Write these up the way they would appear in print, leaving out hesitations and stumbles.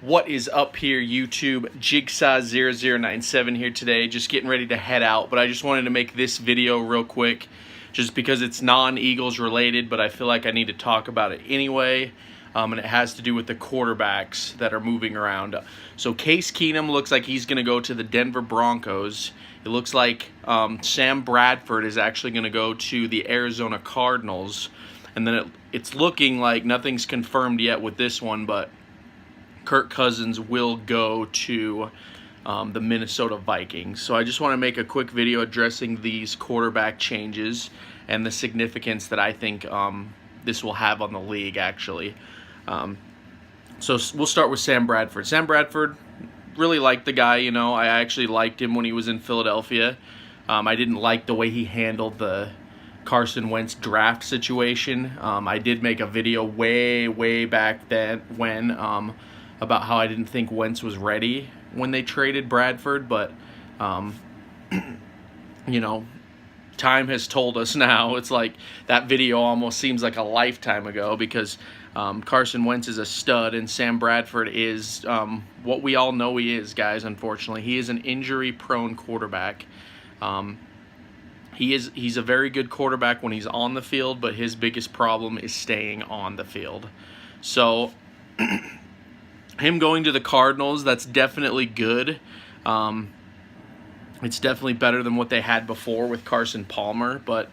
What is up here, YouTube? Jigsaw0097 here today, just getting ready to head out, but I just wanted to make this video real quick just because it's non-Eagles related, but I feel like I need to talk about it anyway, and it has to do with the quarterbacks that are moving around. So Case Keenum looks like he's going to go to the Denver Broncos. It looks like Sam Bradford is actually going to go to the Arizona Cardinals, and then it's looking like nothing's confirmed yet with this one, but Kirk Cousins will go to the Minnesota Vikings. So I just want to make a quick video addressing these quarterback changes and the significance that I think this will have on the league, actually. So we'll start with Sam Bradford. Sam Bradford, really liked the guy, you know. I actually liked him when he was in Philadelphia. I didn't like the way he handled the Carson Wentz draft situation. I did make a video way back then when about how I didn't think Wentz was ready when they traded Bradford, but, you know, time has told us now. It's like that video almost seems like a lifetime ago because Carson Wentz is a stud and Sam Bradford is what we all know he is, guys, unfortunately. He is an injury-prone quarterback. He's a very good quarterback when he's on the field, but his biggest problem is staying on the field. So him going to the Cardinals, that's definitely good. It's definitely better than what they had before with Carson Palmer, but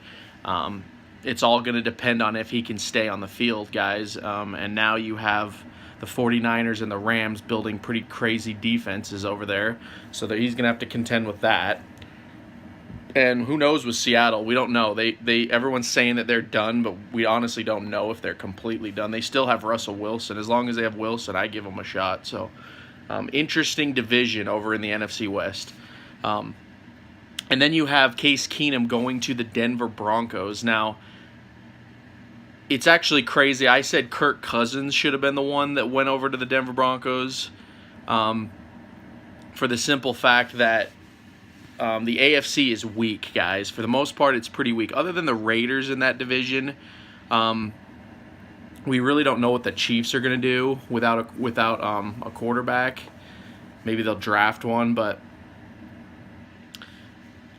it's all going to depend on if he can stay on the field, guys. And now you have the 49ers and the Rams building pretty crazy defenses over there, so that he's going to have to contend with that. And who knows with Seattle? We don't know. Everyone's saying that they're done, but we honestly don't know if they're completely done. They still have Russell Wilson. As long as they have Wilson, I give them a shot. So, interesting division over in the NFC West. And then you have Case Keenum going to the Denver Broncos. Now, it's actually crazy. I said Kirk Cousins should have been the one that went over to the Denver Broncos for the simple fact that the AFC is weak, guys. For the most part, it's pretty weak. Other than the Raiders in that division, we really don't know what the Chiefs are going to do without a quarterback. Maybe they'll draft one, but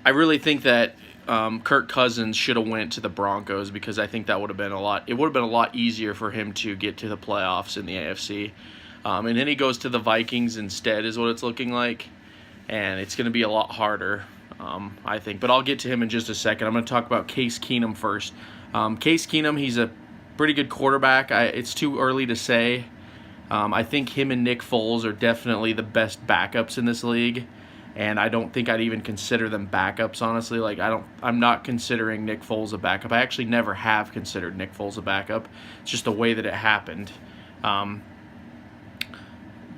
I really think that Kirk Cousins should have went to the Broncos because I think that would have been a lot. It would have been a lot easier for him to get to the playoffs in the AFC. And then he goes to the Vikings instead, is what it's looking like. And it's going to be a lot harder, I think. But I'll get to him in just a second. I'm going to talk about Case Keenum first. Case Keenum, he's a pretty good quarterback. It's too early to say. I think him and Nick Foles are definitely the best backups in this league. And I don't think I'd even consider them backups, honestly. Like I'm not considering Nick Foles a backup. I actually never have considered Nick Foles a backup. It's just the way that it happened.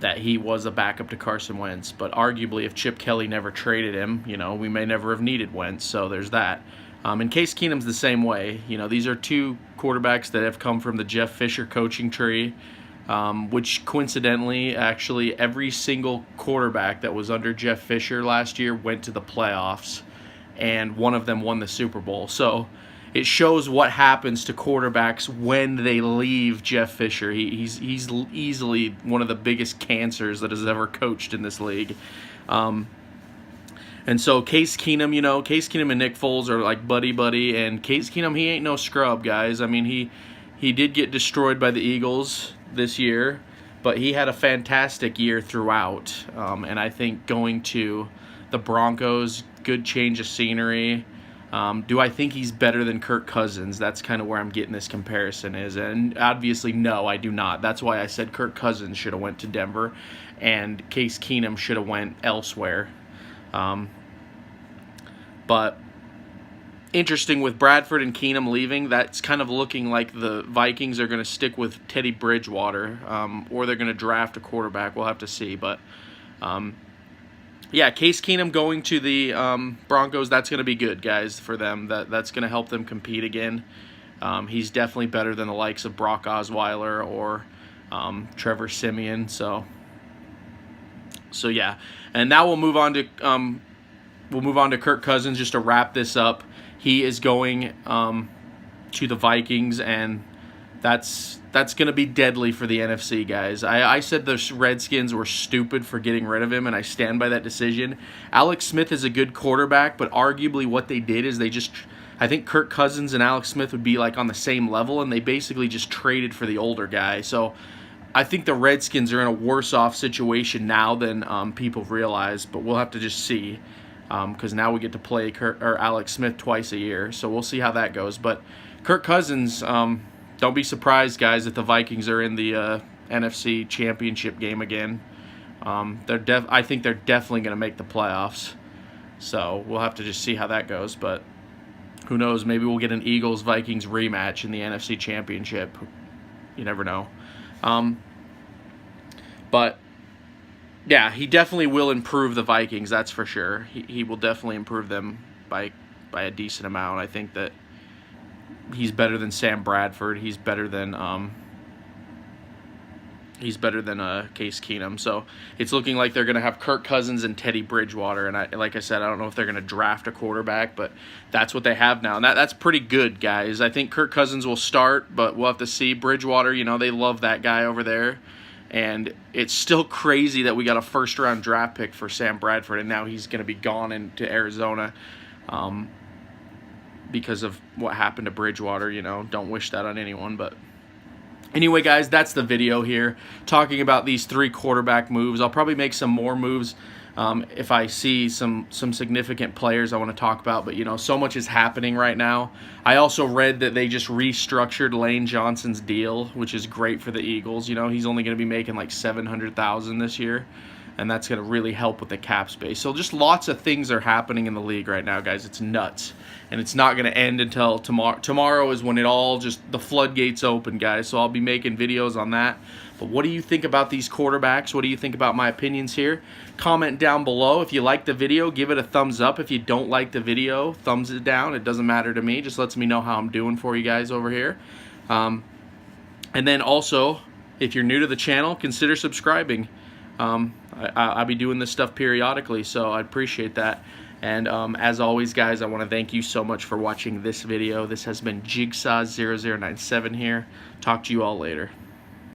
That he was a backup to Carson Wentz. But arguably, if Chip Kelly never traded him, you know, we may never have needed Wentz. So there's that. And Case Keenum's the same way. You know, these are two quarterbacks that have come from the Jeff Fisher coaching tree, which coincidentally, actually, every single quarterback that was under Jeff Fisher last year went to the playoffs, and one of them won the Super Bowl. So it shows what happens to quarterbacks when they leave Jeff Fisher. He's easily one of the biggest cancers that has ever coached in this league. And so Case Keenum, you know, Case Keenum and Nick Foles are like buddy, and Case Keenum, he ain't no scrub, guys. I mean, he did get destroyed by the Eagles this year, but he had a fantastic year throughout. And I think going to the Broncos, good change of scenery. Do I think he's better than Kirk Cousins? That's kind of where I'm getting this comparison is. And obviously, no, I do not. That's why I said Kirk Cousins should have went to Denver and Case Keenum should have went elsewhere. But interesting with Bradford and Keenum leaving, that's kind of looking like the Vikings are going to stick with Teddy Bridgewater, or they're going to draft a quarterback. We'll have to see. But yeah, Case Keenum going to the Broncos, that's going to be good, guys, for them. That's going to help them compete again. He's definitely better than the likes of Brock Osweiler or Trevor Siemian. So yeah, and now we'll move on to Kirk Cousins just to wrap this up. He is going to the Vikings, and That's going to be deadly for the NFC, guys. I said the Redskins were stupid for getting rid of him, and I stand by that decision. Alex Smith is a good quarterback, but arguably what they did is I think Kirk Cousins and Alex Smith would be like on the same level, and they basically just traded for the older guy. So I think the Redskins are in a worse off situation now than people realize, but we'll have to just see, because now we get to play Alex Smith twice a year, so we'll see how that goes. But Kirk Cousins, don't be surprised, guys, if the Vikings are in the NFC Championship game again. I think they're definitely going to make the playoffs, so we'll have to just see how that goes. But who knows? Maybe we'll get an Eagles-Vikings rematch in the NFC Championship. You never know. But yeah, he definitely will improve the Vikings. That's for sure. He will definitely improve them by a decent amount. I think that he's better than Sam Bradford. He's better than Case Keenum. So it's looking like they're going to have Kirk Cousins and Teddy Bridgewater. And like I said, I don't know if they're going to draft a quarterback, but that's what they have now. And that's pretty good, guys. I think Kirk Cousins will start, but we'll have to see. Bridgewater, they love that guy over there. And it's still crazy that we got a first-round draft pick for Sam Bradford, and now he's going to be gone into Arizona because of what happened to Bridgewater. Don't wish that on anyone, but anyway, guys, that's the video here talking about these 3 quarterback moves. I'll probably make some more moves if I see some significant players I want to talk about, but so much is happening right now. I also read that they just restructured Lane Johnson's deal, which is great for the Eagles. He's only going to be making like $700,000 this year, and that's going to really help with the cap space. So just lots of things are happening in the league right now, guys. It's nuts, and it's not going to end until tomorrow. Tomorrow is when the floodgates open, guys, so I'll be making videos on that. But what do you think about these quarterbacks? What do you think about my opinions here? Comment down below. If you like the video, give it a thumbs up. If you don't like the video, thumbs it down. It doesn't matter to me. It just lets me know how I'm doing for you guys over here. And then also, if you're new to the channel, consider subscribing. I'll be doing this stuff periodically, so I appreciate that. And as always, guys, I want to thank you so much for watching this video. This has been Jigsaw0097 here. Talk to you all later.